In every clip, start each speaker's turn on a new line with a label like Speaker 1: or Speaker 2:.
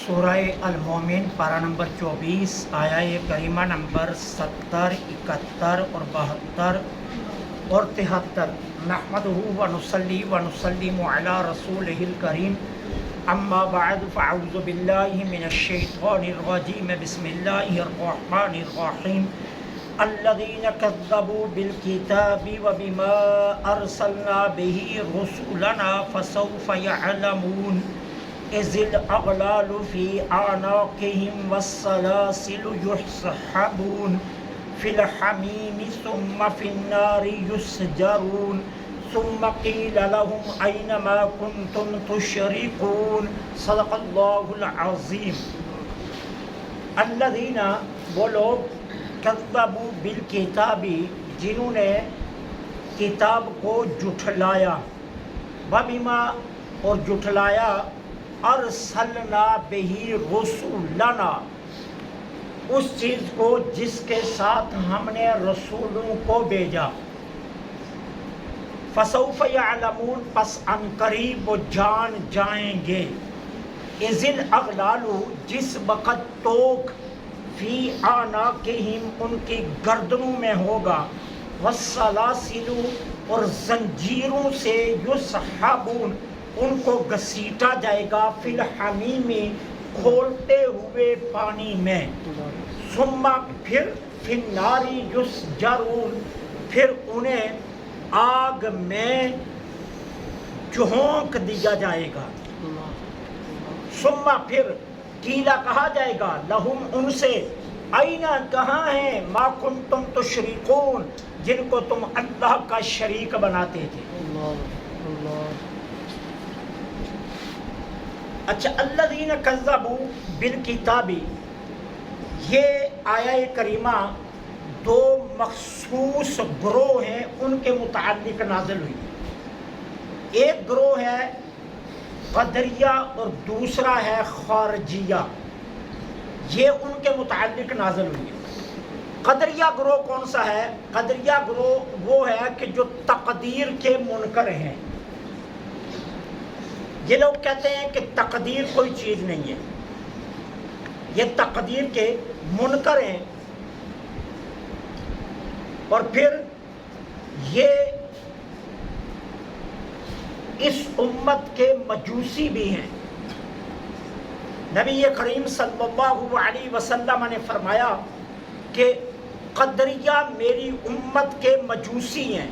Speaker 1: سورہ المومن پارہ نمبر 24 آیہ کریمہ نمبر 70 71 اور 72 اور 73۔ نحمدہ ونصلی ونسلم علی رسولہ الکریم، اما بعد فاعوذ باللہ من الشیطان الرجیم، بسم اللہ الرحمن الرحیم۔ الذین کذبوا بالکتاب وبما ارسلنا به رسولنا فسوف یعلمون اذ الاغلال فی اعناقهم والسلاسل یسحبون فی الحمیم ثم فی النار یسجرون ثم قیل لهم این ما کنتم تشرکون۔ صدق اللہ العظیم۔ الذین، وہ لوگ، کذبوا بالکتاب، جنہوں نے کتاب کو جھٹلایا، وبما، اور جھٹلایا، ارسلنا بہ رسولنا، اس چیز کو جس کے ساتھ ہم نے رسولوں کو بھیجا۔ فسوف یعلمون، پس ان قریب وہ جان جائیں گے۔ اذ الاغلال، جس وقت توق، فی اعناقہم، ان کی گردنوں میں ہوگا، والسلاسل، اور زنجیروں سے، یسحبون، ان کو گھسیٹا جائے گا، فی الحمیم، کھولتے ہوئے پانی میں، ثم، پھر، فی النار یسجرون، پھر انہیں آگ میں جھونک دیا جائے گا۔ ثم، پھر، قیلا، کہا جائے گا، لہم، ان سے، این، کہاں ہیں، ما کنتم تشرکون، جن کو تم اللہ کا شریک بناتے تھے۔ اچھا، الذین کذبوا بالکتاب، یہ آیہ کریمہ دو مخصوص گروہ ہیں ان کے متعلق نازل ہوئی۔ ایک گروہ ہے قدریہ اور دوسرا ہے خارجیہ، یہ ان کے متعلق نازل ہوئی ہے۔ قدریہ گروہ کون سا ہے؟ قدریہ گروہ وہ ہے کہ جو تقدیر کے منکر ہیں۔ یہ لوگ کہتے ہیں کہ تقدیر کوئی چیز نہیں ہے، یہ تقدیر کے منکر ہیں، اور پھر یہ اس امت کے مجوسی بھی ہیں۔ نبی کریم صلی اللہ علیہ وسلم نے فرمایا کہ قدریہ میری امت کے مجوسی ہیں،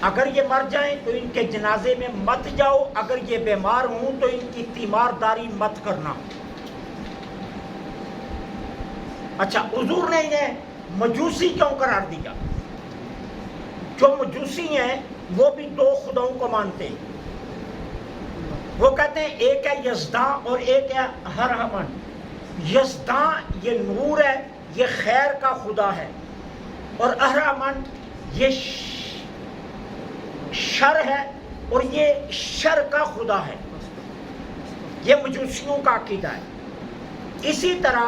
Speaker 1: اگر یہ مر جائیں تو ان کے جنازے میں مت جاؤ، اگر یہ بیمار ہوں تو ان کی تیمارداری مت کرنا۔ اچھا، حضور نے انہیں مجوسی کیوں قرار دیا؟ جو مجوسی ہیں وہ بھی دو خداؤں کو مانتے ہیں۔ وہ کہتے ہیں ایک ہے یزداں اور ایک ہے ہرہمن۔ یزداں یہ نور ہے، یہ خیر کا خدا ہے، اور ہرہمن یہ شر ہے اور یہ شر کا خدا ہے۔ یہ مجوسیوں کا عقیدہ ہے۔ اسی طرح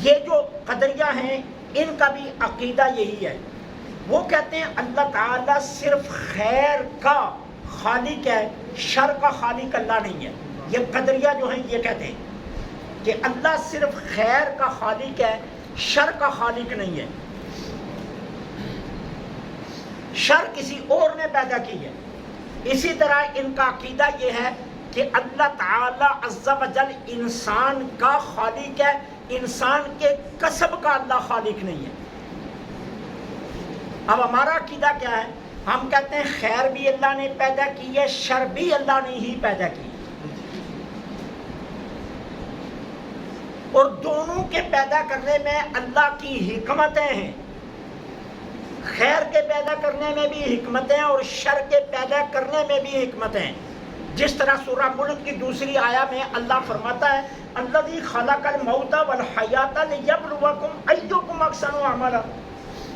Speaker 1: یہ جو قدریہ ہیں ان کا بھی عقیدہ یہی ہے۔ وہ کہتے ہیں اللہ تعالیٰ صرف خیر کا خالق ہے، شر کا خالق اللہ نہیں ہے۔ یہ قدریہ جو ہیں یہ کہتے ہیں کہ اللہ صرف خیر کا خالق ہے، شر کا خالق نہیں ہے، شر کسی اور نے پیدا کی ہے۔ اسی طرح ان کا عقیدہ یہ ہے کہ اللہ تعالی عز و جل انسان کا خالق ہے، انسان کے کسب کا اللہ خالق نہیں ہے۔ اب ہمارا عقیدہ کیا ہے؟ ہم کہتے ہیں خیر بھی اللہ نے پیدا کی ہے، شر بھی اللہ نے ہی پیدا کی ہے، اور دونوں کے پیدا کرنے میں اللہ کی حکمتیں ہیں۔ خیر کے پیدا کرنے میں بھی حکمتیں اور شر کے پیدا کرنے میں بھی حکمتیں ہیں۔ جس طرح سورہ ملک کی دوسری آیہ میں اللہ فرماتا ہے الذی خلق الموت والحیات لیبلوکم ایکم احسن عملا،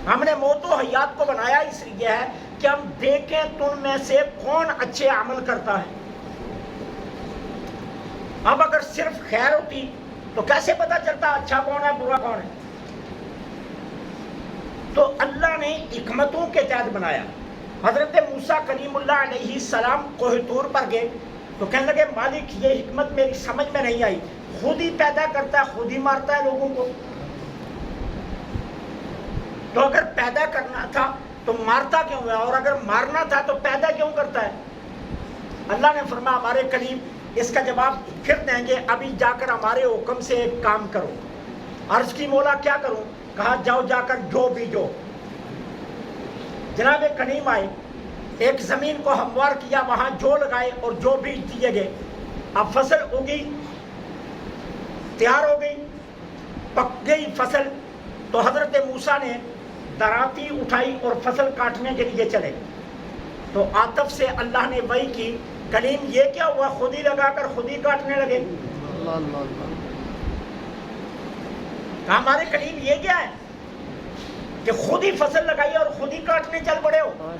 Speaker 1: ہم نے موت و حیات کو بنایا اس لیے ہے کہ ہم دیکھیں تم میں سے کون اچھے عمل کرتا ہے۔ اب اگر صرف خیر ہوتی تو کیسے پتہ چلتا اچھا کون ہے برا کون ہے؟ تو اللہ نے حکمتوں کے تحت بنایا۔ حضرت موسیٰ کلیم اللہ علیہ السلام کوہ طور پر گئے، تو کہنے لگے مالک یہ حکمت میری سمجھ میں نہیں آئی، خود ہی پیدا کرتا ہے خود ہی مارتا ہے لوگوں کو، تو اگر پیدا کرنا تھا تو مارتا کیوں ہے، اور اگر مارنا تھا تو پیدا کیوں کرتا ہے؟ اللہ نے فرمایا ہمارے قریب اس کا جواب پھر دیں گے، ابھی جا کر ہمارے حکم سے ایک کام کرو۔ عرض کی مولا کیا کروں؟ کہا جاؤ جا کر جو بیجو۔ جناب کریم آئے، ایک زمین کو ہموار کیا، وہاں جو لگائے اور جو بیج دیے گئے، اب فصل اگی، تیار ہو گئی، پک گئی فصل، تو حضرت موسیٰ نے دراتی اٹھائی اور فصل کاٹنے کے لیے چلے، تو عاطف سے اللہ نے وحی کی، کلیم یہ کیا ہوا، خود ہی لگا کر خود ہی کاٹنے لگے۔ ہمارے کلیم یہ کیا ہے کہ خود ہی فصل لگائی اور خود ہی کاٹنے چل پڑے ہو؟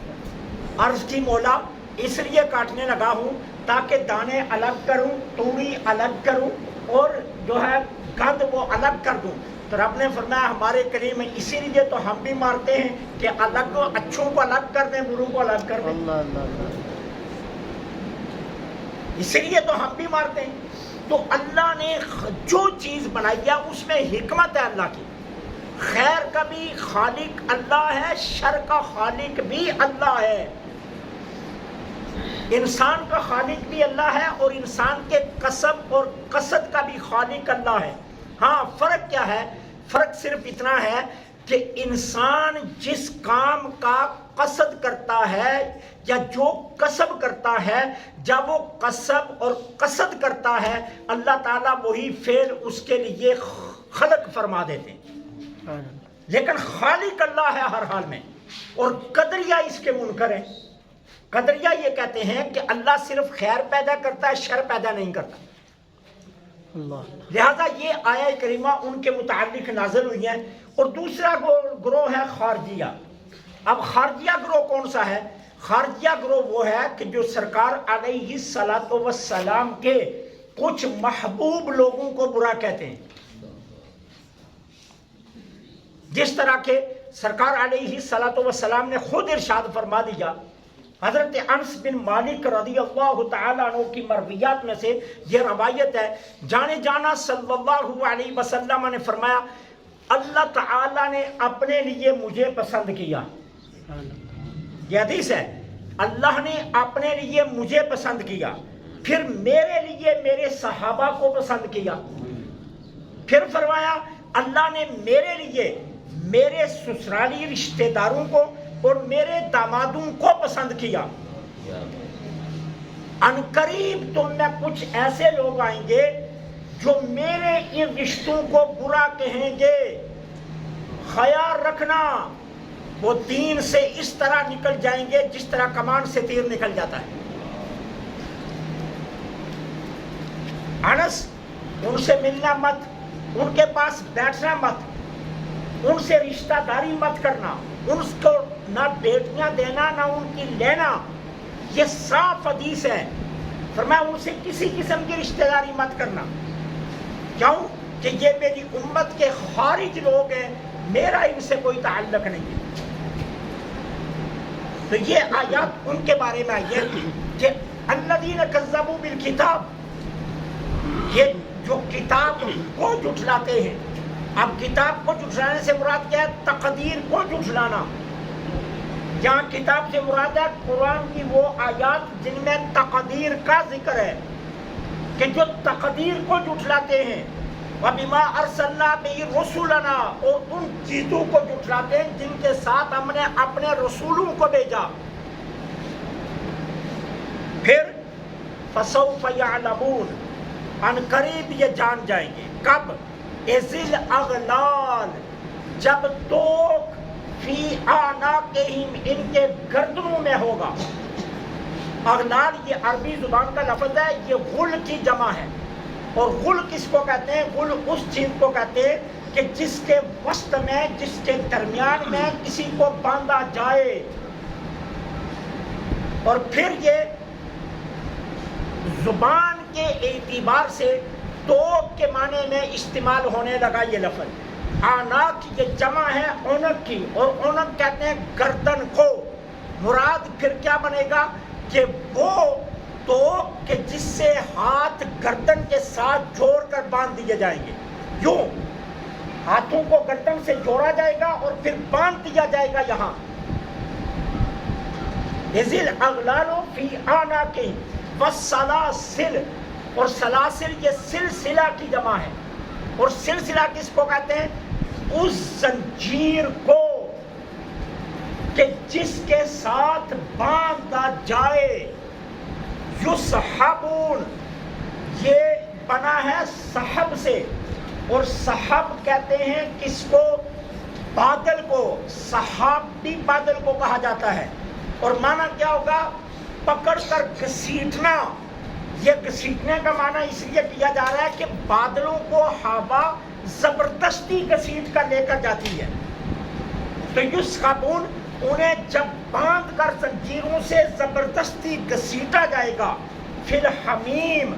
Speaker 1: عرض کی مولا اس لیے کاٹنے لگا ہوں تاکہ دانے الگ کروں، توڑی الگ کروں، اور جو ہے گند وہ الگ کر دوں۔ تو رب نے فرمایا ہمارے کریم میں اسی لیے تو ہم بھی مارتے ہیں کہ الگ اچھوں کو الگ کر دیں، بروں کو الگ کر دیں، اسی لیے تو ہم بھی مارتے ہیں۔ تو اللہ نے جو چیز بنائی ہے اس میں حکمت ہے اللہ کی، خیر کا بھی خالق اللہ ہے، شر کا خالق بھی اللہ ہے، انسان کا خالق بھی اللہ ہے، اور انسان کے کسب اور قصد کا بھی خالق اللہ ہے۔ ہاں فرق کیا ہے؟ فرق صرف اتنا ہے کہ انسان جس کام کا قصد کرتا ہے یا جو کسب کرتا ہے، جب وہ کسب اور قصد کرتا ہے اللہ تعالیٰ وہی فعل اس کے لیے خلق فرما دیتے ہیں، لیکن خالق اللہ ہے ہر حال میں۔ اور قدریہ اس کے منکر ہیں، قدریہ یہ کہتے ہیں کہ اللہ صرف خیر پیدا کرتا ہے، شر پیدا نہیں کرتا۔ لہذا یہ آیہ کریمہ ان کے متعلق نازل ہوئی ہے۔ اور دوسرا گروہ ہے خارجیہ۔ اب خارجیہ گروہ کون سا ہے؟ خارجیہ گروہ وہ ہے کہ جو سرکار علیہ الصلوۃ والسلام کے کچھ محبوب لوگوں کو برا کہتے ہیں، جس طرح کہ سرکار علیہ الصلوۃ والسلام نے خود ارشاد فرما دیا، حضرت انس بن مالک رضی اللہ تعالیٰ عنہ کی مرویات میں سے یہ روایت ہے، جانے جانا صلی اللہ علیہ وسلم نے فرمایا اللہ تعالیٰ نے اپنے لیے مجھے پسند کیا۔ یہ حدیث ہے، اللہ نے اپنے لیے مجھے پسند کیا، پھر میرے لیے میرے صحابہ کو پسند کیا، پھر فرمایا اللہ نے میرے لیے میرے سسرالی رشتہ داروں کو اور میرے دامادوں کو پسند کیا۔ عنقریب تم میں کچھ ایسے لوگ آئیں گے جو میرے ان رشتوں کو برا کہیں گے، خیال رکھنا وہ دین سے اس طرح نکل جائیں گے جس طرح کمان سے تیر نکل جاتا ہے۔ انس ان سے ملنا مت، ان کے پاس بیٹھنا مت، ان سے رشتہ داری مت کرنا، ان کو نہ بیٹیاں دینا نہ ان کی لینا، یہ صاف حدیث ہے۔ فرمایا ان سے کسی قسم کی رشتہ داری مت کرنا، کیوں کہ یہ میری امت کے خارج لوگ ہیں، میرا ان سے کوئی تعلق نہیں ہے۔ تو یہ آیات ان کے بارے میں آئی ہے کہ الذین کذبوا بالکتاب، یہ جو کتاب کو جھٹلاتے ہیں۔ اب کتاب کو جھٹلانے سے مراد کیا ہے؟ تقدیر کو جھٹلانا۔ جہاں کتاب سے مراد ہے قرآن کی وہ آیات جن میں تقدیر کا ذکر ہے، کہ جو تقدیر کو جھٹلاتے ہیں، وَبِمَا أَرْسَلْنَا بِهِ رُسُلَنَا، اور ان چیزوں کو جھٹلاتے ہیں جن کے ساتھ ہم نے اپنے رسولوں کو بھیجا۔ پھر فَسَوْفَ يَعْلَمُونَ، ان قریب یہ جان جائیں گے۔ کب؟ اِذِ الْأَغْلَالِ، جب توق فی اعناقہم، ان کے گردنوں میں ہوگا۔ اغلال یہ عربی زبان کا لفظ ہے، یہ غل کی جمع ہے۔ اور غل کس کو کہتے ہیں؟ غل اس چیز کو کہتے ہیں کہ جس کے وسط میں، جس کے درمیان میں کسی کو باندھا جائے۔ اور پھر یہ زبان کے اعتبار سے توق کے معنی میں استعمال ہونے لگا یہ لفظ۔ آناق یہ جمع ہے اونق کی، اور اونق کہتے ہیں گردن کو۔ مراد پھر کیا بنے گا کہ وہ تو کہ جس سے ہاتھ گردن کے ساتھ جوڑ کر باندھ دیے جائیں گے. یوں ہاتھوں کو گردن سے جوڑا جائے گا اور پھر باندھ دیا جائے گا یہاں. ذل اغلال فی اعناقہم والسلاسل، اور سلاسل یہ سلسلہ کی جمع ہے. اور سلسلہ کس کو کہتے ہیں؟ اس زنجیر کو کہ جس کے ساتھ باندھا جائے. یسحبون یہ بنا ہے سحب سے، اور سحب کہتے ہیں کس کو؟ بادل کو. سحاب بھی بادل کو کہا جاتا ہے. اور معنی کیا ہوگا؟ پکڑ کر گھسیٹنا. یہ گھسیٹنے کا معنی اس لیے کیا جا رہا ہے کہ بادلوں کو ہوا زبردستی گھسیٹ کر لے کر جاتی ہے. تو یسحبون انہیں جب باندھ کر زنجیروں سے زبردستی گھسیٹا جائے گا. فی الحمیم،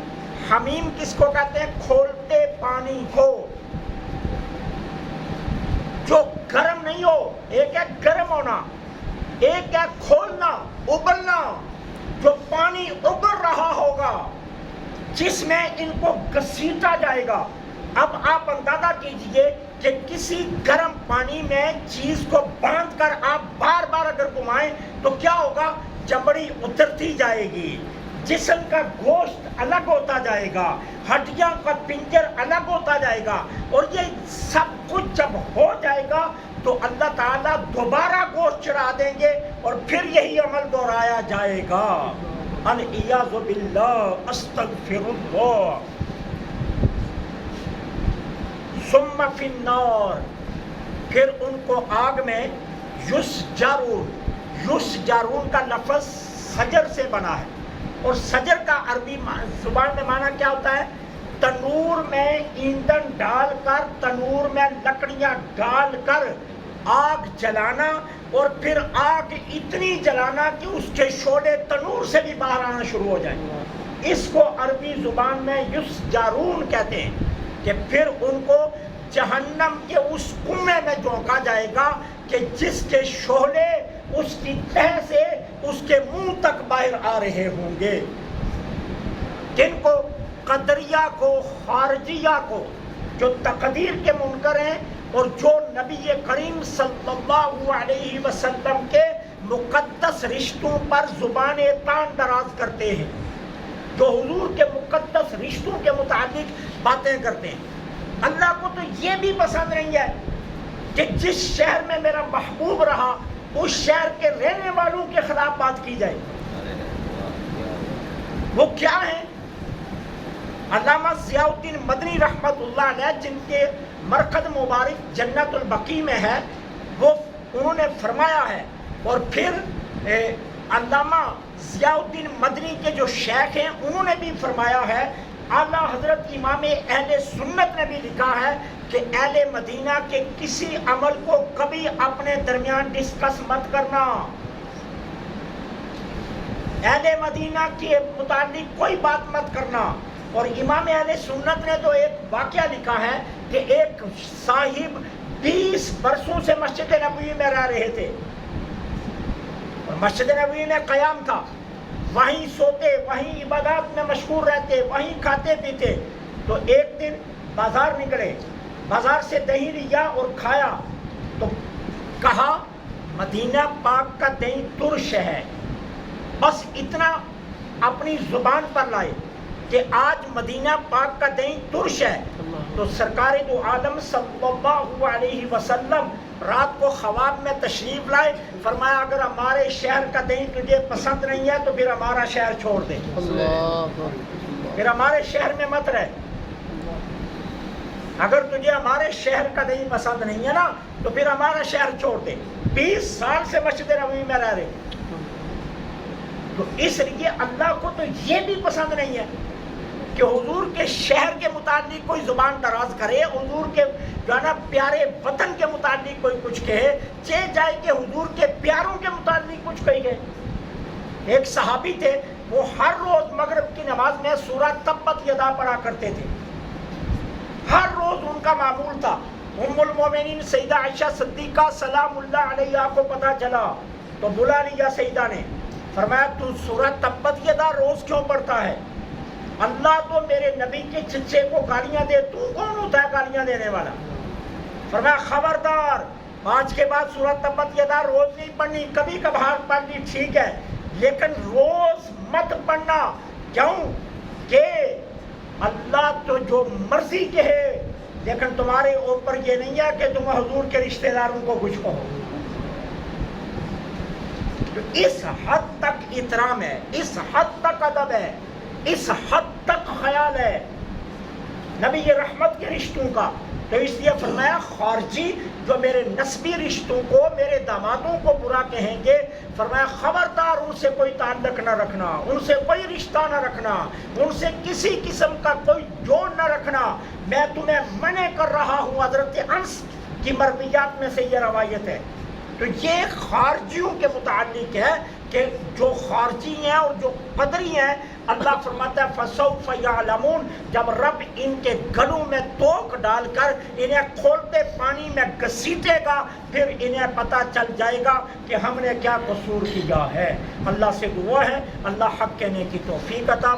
Speaker 1: حمیم کس کو کہتے ہیں؟ کھولتے پانی کو، جو گرم نہیں ہو. ایک ہے گرم ہونا، ایک ہے کھولنا، ابلنا. جو پانی ابل رہا ہوگا جس میں ان کو گھسیٹا جائے گا. اب آپ اندازہ کیجئے کہ کسی گرم پانی میں چیز کو باندھ کر آپ بار بار اگر گھمائیں تو کیا ہوگا؟ چمڑی اترتی جائے گی، جسم کا گوشت الگ ہوتا جائے گا، ہڈیاں کا پنجر الگ ہوتا جائے گا. اور یہ سب کچھ جب ہو جائے گا تو اللہ تعالیٰ دوبارہ گوشت چڑھا دیں گے اور پھر یہی عمل دہرایا جائے گا. العیاذ باللہ، استغفر اللہ. ثم فی النار، پھر ان کو آگ میں یسجرون. یسجرون کا لفظ سجر سے بنا ہے، اور سجر کا عربی زبان میں معنی کیا ہوتا ہے؟ تنور میں ایندھن ڈال کر، تنور میں لکڑیاں ڈال کر آگ جلانا، اور پھر آگ اتنی جلانا کہ اس کے شعلے تنور سے بھی باہر آنا شروع ہو جائیں. اس کو عربی زبان میں یسجرون کہتے ہیں. کہ پھر ان کو جہنم کے اس کنویں میں جھونکا جائے گا کہ جس کے شعلے اس کی تہ سے اس کے منہ تک باہر آ رہے ہوں گے. جن کو؟ قدریہ کو، خارجیہ کو، جو تقدیر کے منکر ہیں اور جو نبی کریم صلی اللہ علیہ وسلم کے مقدس رشتوں پر زبان تان دراز کرتے ہیں، جو حضور کے مقدس رشتوں کے متعلق باتیں کرتے ہیں. اللہ کو تو یہ بھی پسند نہیں ہے کہ جس شہر میں میرا محبوب رہا اس شہر کے رہنے والوں کے خلاف بات کی جائے. وہ کیا ہیں؟ علامہ ضیاء الدین مدنی رحمت اللہ علیہ، جن کے مرقد مبارک جنت البقیع میں ہے، وہ انہوں نے فرمایا ہے. اور پھر علامہ ضیاء الدین مدنی کے جو شیخ ہیں انہوں نے بھی فرمایا ہے. اعلیٰ حضرت امام اہل سنت نے بھی لکھا ہے کہ اہل مدینہ کے کسی عمل کو کبھی اپنے درمیان ڈسکس مت کرنا. اہل مدینہ کے متعلق کوئی بات مت کرنا. اور امام اہل سنت نے تو ایک واقعہ لکھا ہے کہ ایک صاحب 20 برسوں سے مسجد نبوی میں رہ رہے تھے، اور مسجد نبوی میں قیام تھا، وہیں سوتے، وہیں عبادات میں مشغول رہتے، وہیں کھاتے پیتے. تو ایک دن بازار نکلے، بازار سے دہی لیا اور کھایا، تو کہا مدینہ پاک کا دہی ترش ہے. بس اتنا اپنی زبان پر لائے کہ آج مدینہ پاک کا دہی ترش ہے. تو سرکار دو عالم صلی اللہ علیہ وسلم رات کو خواب میں تشریف لائے، فرمایا اگر ہمارے شہر کا دہی تجھے پسند نہیں ہے تو پھر ہمارا شہر چھوڑ دے، پھر ہمارے شہر میں مت رہے. اگر تجھے ہمارے شہر کا دہی پسند نہیں ہے نا تو پھر ہمارا شہر چھوڑ دے. 20 سال سے مسجد نبوی میں رہ رہے. تو اس لیے اللہ کو تو یہ بھی پسند نہیں ہے کہ حضور کے شہر کے متعلق کوئی زبان دراز کرے، حضور کے جو ہے نا پیارے وطن کے متعلق کوئی کچھ کہے، چاہے جائے کہ حضور کے پیاروں کے متعلق کچھ کہی گئے. ایک صحابی تھے، وہ ہر روز مغرب کی نماز میں سورہ تبت یدا پڑھا کرتے تھے، ہر روز ان کا معمول تھا. ام المومنین سیدہ عائشہ صدیقہ سلام اللہ علیہا کو پتہ چلا تو بلا لیا سیدہ نے. فرمایا تو سورۃ تبت یدا روز کیوں پڑھتا ہے؟ اللہ تو میرے نبی کے چچے کو گالیاں دے، تو کون ہوتا ہے گالیاں دینے والا؟ فرمایا خبردار، آج کے بعد سورۃ تبت یدا روز نہیں پڑھنی، کبھی کبھار پڑھنی ٹھیک ہے لیکن روز مت پڑھنا۔ کیوں کہ اللہ تو جو مرضی کہے، لیکن تمہارے اوپر یہ نہیں ہے کہ تم حضور کے رشتہ داروں کو کچھ کہو۔ تو اس حد تک احترام ہے، اس حد تک ادب ہے، اس حد تک خیال ہے نبی رحمت کے رشتوں کا۔ تو اس لیے فرمایا خارجی جو میرے نسبی رشتوں کو، میرے دامادوں کو برا کہیں گے، فرمایا خبردار ان سے کوئی تعلق نہ رکھنا، ان سے کوئی رشتہ نہ رکھنا، ان سے کسی قسم کا کوئی جوڑ نہ رکھنا، میں تمہیں منع کر رہا ہوں۔ حضرت انس کی مرویات میں سے یہ روایت ہے۔ تو یہ خارجیوں کے متعلق ہے کہ جو خارجی ہیں اور جو قدری ہیں، اللہ فرماتا ہے فَسَوْفَ يَعْلَمُونَ، جب رب ان کے گلوں میں توک ڈال کر انہیں کھولتے پانی میں گھسیٹے گا، پھر انہیں پتہ چل جائے گا کہ ہم نے کیا قصور کیا ہے۔ اللہ سے دعا ہے اللہ حق کہنے کی توفیق عطا